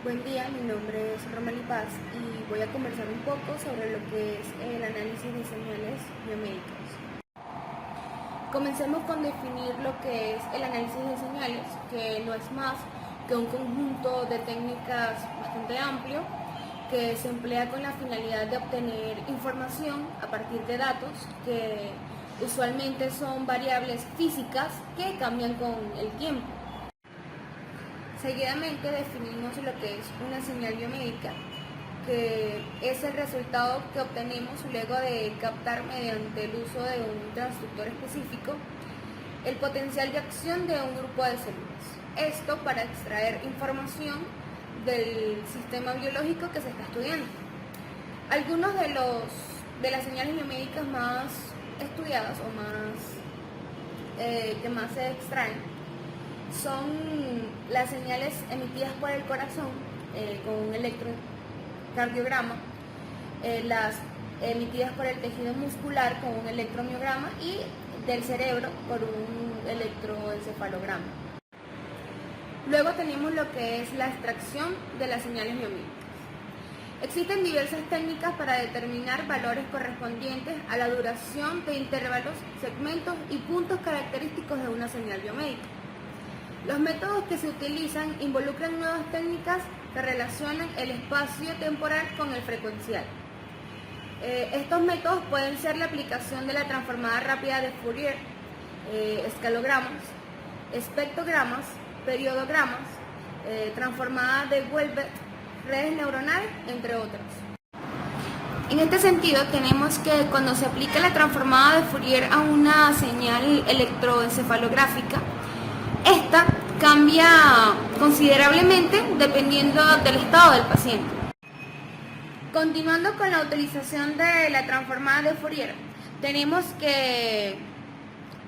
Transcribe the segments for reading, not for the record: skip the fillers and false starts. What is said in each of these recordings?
Buen día, mi nombre es Romeli Paz y voy a conversar un poco sobre lo que es el análisis de señales biomédicas. Comencemos con definir lo que es el análisis de señales, que no es más que un conjunto de técnicas bastante amplio que se emplea con la finalidad de obtener información a partir de datos que usualmente son variables físicas que cambian con el tiempo. Seguidamente definimos lo que es una señal biomédica, que es el resultado que obtenemos luego de captar mediante el uso de un transductor específico el potencial de acción de un grupo de células. Esto para extraer información del sistema biológico que se está estudiando. Algunos de las señales biomédicas más estudiadas o que más se extraen son las señales emitidas por el corazón con un electrocardiograma, las emitidas por el tejido muscular con un electromiograma y del cerebro por un electroencefalograma. Luego tenemos lo que es la extracción de las señales biomédicas. Existen diversas técnicas para determinar valores correspondientes a la duración de intervalos, segmentos y puntos característicos de una señal biomédica. Los métodos que se utilizan involucran nuevas técnicas que relacionan el espacio temporal con el frecuencial. Estos métodos pueden ser la aplicación de la transformada rápida de Fourier, escalogramas, espectrogramas, periodogramas, transformada de Welbeck, redes neuronales, entre otros. En este sentido, tenemos que cuando se aplica la transformada de Fourier a una señal electroencefalográfica, esta cambia considerablemente dependiendo del estado del paciente. Continuando con la utilización de la transformada de Fourier, tenemos que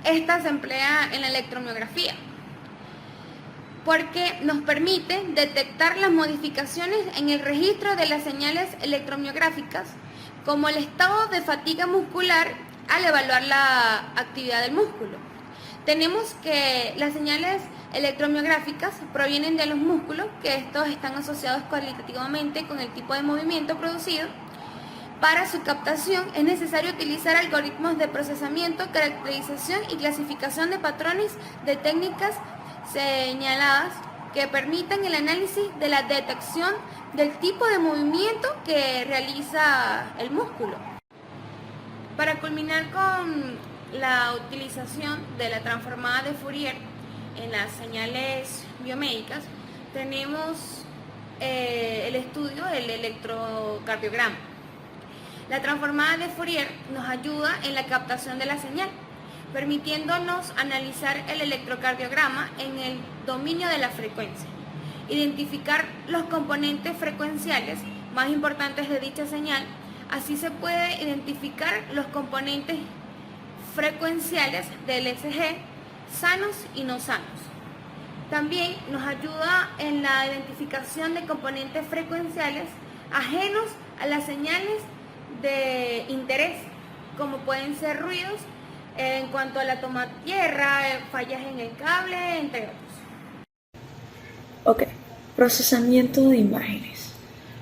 esta se emplea en la electromiografía porque nos permite detectar las modificaciones en el registro de las señales electromiográficas, como el estado de fatiga muscular al evaluar la actividad del músculo. Tenemos que las señales electromiográficas provienen de los músculos, que estos están asociados cualitativamente con el tipo de movimiento producido. Para su captación es necesario utilizar algoritmos de procesamiento, caracterización y clasificación de patrones de técnicas señaladas que permitan el análisis de la detección del tipo de movimiento que realiza el músculo. Para culminar con la utilización de la transformada de Fourier en las señales biomédicas, tenemos el estudio del electrocardiograma. La transformada de Fourier nos ayuda en la captación de la señal, permitiéndonos analizar el electrocardiograma en el dominio de la frecuencia, identificar los componentes frecuenciales más importantes de dicha señal. Así se puede identificar los componentes frecuenciales del ECG, sanos y no sanos. También nos ayuda en la identificación de componentes frecuenciales ajenos a las señales de interés, como pueden ser ruidos en cuanto a la toma de tierra, fallas en el cable, entre otros. Ok, procesamiento de imágenes.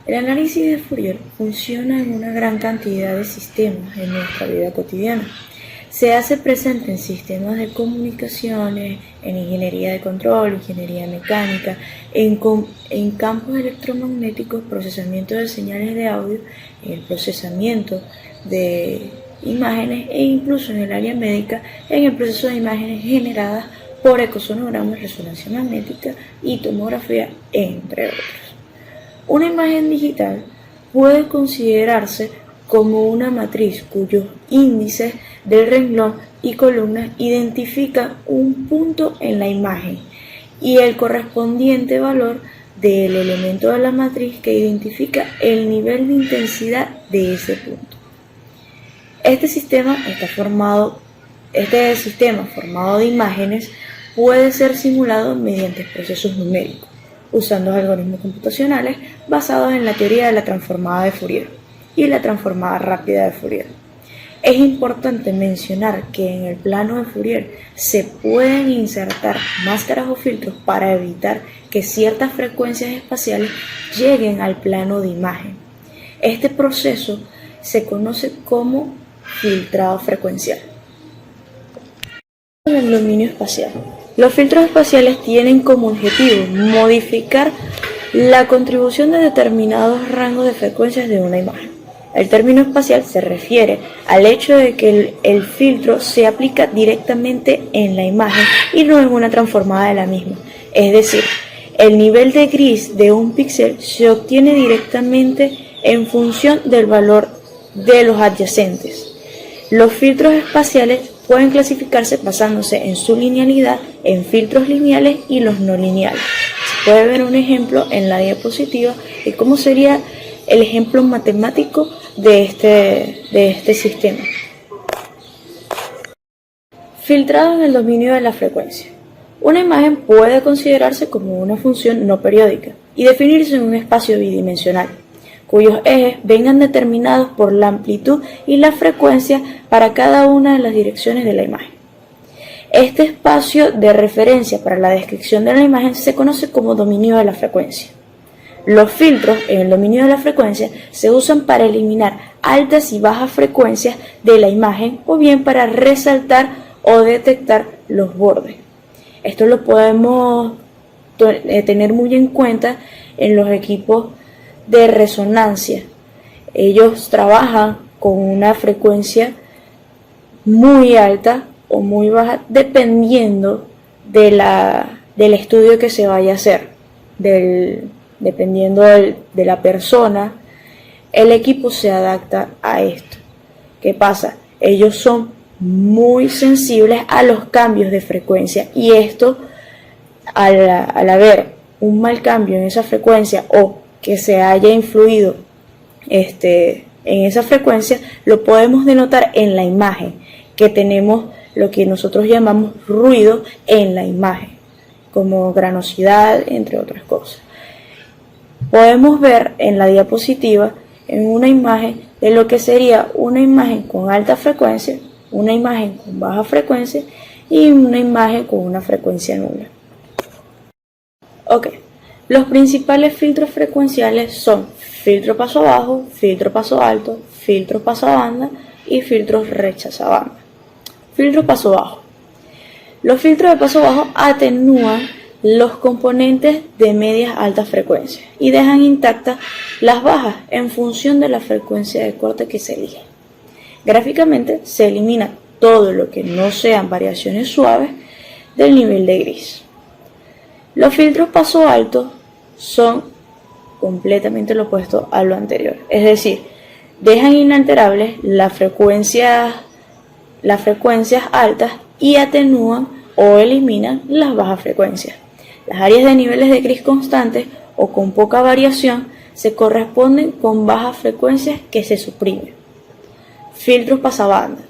El análisis de Fourier funciona en una gran cantidad de sistemas en nuestra vida cotidiana. Se hace presente en sistemas de comunicaciones, en ingeniería de control, ingeniería mecánica, en campos electromagnéticos, procesamiento de señales de audio, en el procesamiento de imágenes e incluso en el área médica, en el proceso de imágenes generadas por ecosonogramas, resonancia magnética y tomografía, entre otros. Una imagen digital puede considerarse como una matriz cuyos índices del renglón y columnas identifican un punto en la imagen y el correspondiente valor del elemento de la matriz que identifica el nivel de intensidad de ese punto. Este sistema formado de imágenes puede ser simulado mediante procesos numéricos, usando algoritmos computacionales basados en la teoría de la transformada de Fourier y la transformada rápida de Fourier. Es importante mencionar que en el plano de Fourier se pueden insertar máscaras o filtros para evitar que ciertas frecuencias espaciales lleguen al plano de imagen. Este proceso se conoce como filtrado frecuencial. En el dominio espacial. Los filtros espaciales tienen como objetivo modificar la contribución de determinados rangos de frecuencias de una imagen. El término espacial se refiere al hecho de que el filtro se aplica directamente en la imagen y no en una transformada de la misma. Es decir, el nivel de gris de un píxel se obtiene directamente en función del valor de los adyacentes. Los filtros espaciales pueden clasificarse basándose en su linealidad, en filtros lineales y los no lineales. Se puede ver un ejemplo en la diapositiva de cómo sería el ejemplo matemático de este sistema. Filtrado en el dominio de la frecuencia. Una imagen puede considerarse como una función no periódica y definirse en un espacio bidimensional, cuyos ejes vengan determinados por la amplitud y la frecuencia para cada una de las direcciones de la imagen. Este espacio de referencia para la descripción de la imagen se conoce como dominio de la frecuencia. Los filtros en el dominio de la frecuencia se usan para eliminar altas y bajas frecuencias de la imagen o bien para resaltar o detectar los bordes. Esto lo podemos tener muy en cuenta en los equipos de resonancia. Ellos trabajan con una frecuencia muy alta o muy baja dependiendo del estudio que se vaya a hacer, dependiendo de la persona. El equipo se adapta a esto. ¿Qué pasa? Ellos son muy sensibles a los cambios de frecuencia y esto, al haber un mal cambio en esa frecuencia o que se haya influido en esa frecuencia, lo podemos denotar en la imagen, que tenemos lo que nosotros llamamos ruido en la imagen, como granosidad, entre otras cosas. Podemos ver en la diapositiva en una imagen de lo que sería una imagen con alta frecuencia, una imagen con baja frecuencia y una imagen con una frecuencia nula. Ok. Los principales filtros frecuenciales son filtro paso bajo, filtro paso alto, filtro paso banda y filtros rechaza banda. Filtro paso bajo. Los filtros de paso bajo atenúan los componentes de medias altas frecuencias y dejan intactas las bajas en función de la frecuencia de corte que se elige. Gráficamente se elimina todo lo que no sean variaciones suaves del nivel de gris. Los filtros paso alto son completamente lo opuesto a lo anterior, es decir, dejan inalterables las frecuencias altas y atenúan o eliminan las bajas frecuencias. Las áreas de niveles de gris constantes o con poca variación se corresponden con bajas frecuencias que se suprimen. Filtros pasabanda.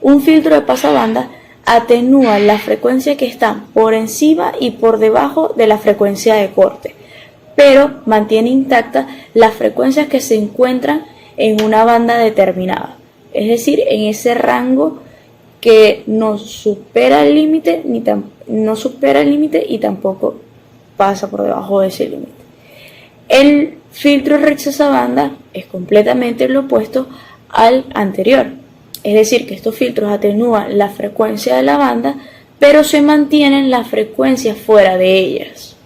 Un filtro de pasabanda atenúa las frecuencias que están por encima y por debajo de la frecuencia de corte, pero mantiene intactas las frecuencias que se encuentran en una banda determinada, es decir, en ese rango que no supera el límite y tampoco pasa por debajo de ese límite. El filtro rechaza banda es completamente lo opuesto al anterior. Es decir, que estos filtros atenúan la frecuencia de la banda, pero se mantienen las frecuencias fuera de ellas.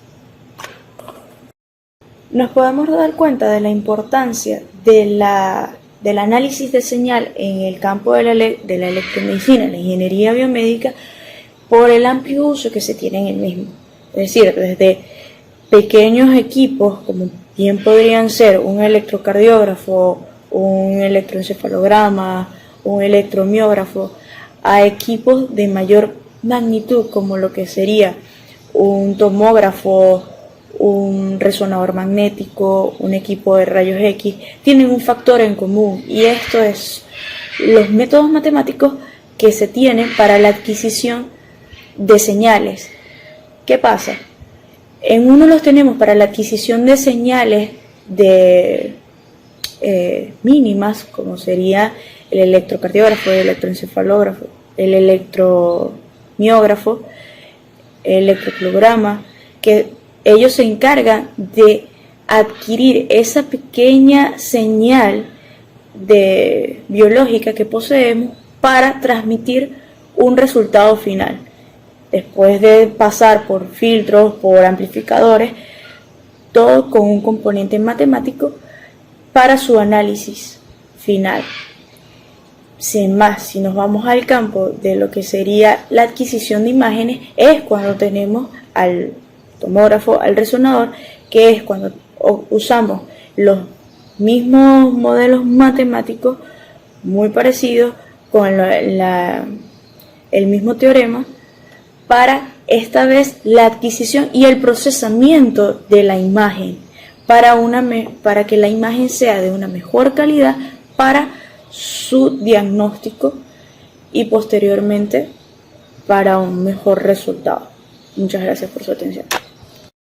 Nos podemos dar cuenta de la importancia del análisis de señal en el campo de la electromedicina, la ingeniería biomédica, por el amplio uso que se tiene en el mismo. Es decir, desde pequeños equipos, como bien podrían ser un electrocardiógrafo, un electroencefalograma, un electromiógrafo, a equipos de mayor magnitud como lo que sería un tomógrafo, un resonador magnético, un equipo de rayos X, tienen un factor en común y esto es los métodos matemáticos que se tienen para la adquisición de señales. ¿Qué pasa? En uno los tenemos para la adquisición de señales de mínimas, como sería el electrocardiógrafo, el electroencefalógrafo, el electromiógrafo, el electrocardiograma, que ellos se encargan de adquirir esa pequeña señal biológica que poseemos para transmitir un resultado final. Después de pasar por filtros, por amplificadores, todo con un componente matemático para su análisis final. Sin más, si nos vamos al campo de lo que sería la adquisición de imágenes, es cuando tenemos al tomógrafo, al resonador, que es cuando usamos los mismos modelos matemáticos muy parecidos con el mismo teorema para esta vez la adquisición y el procesamiento de la imagen para que la imagen sea de una mejor calidad para su diagnóstico y posteriormente para un mejor resultado. Muchas gracias por su atención.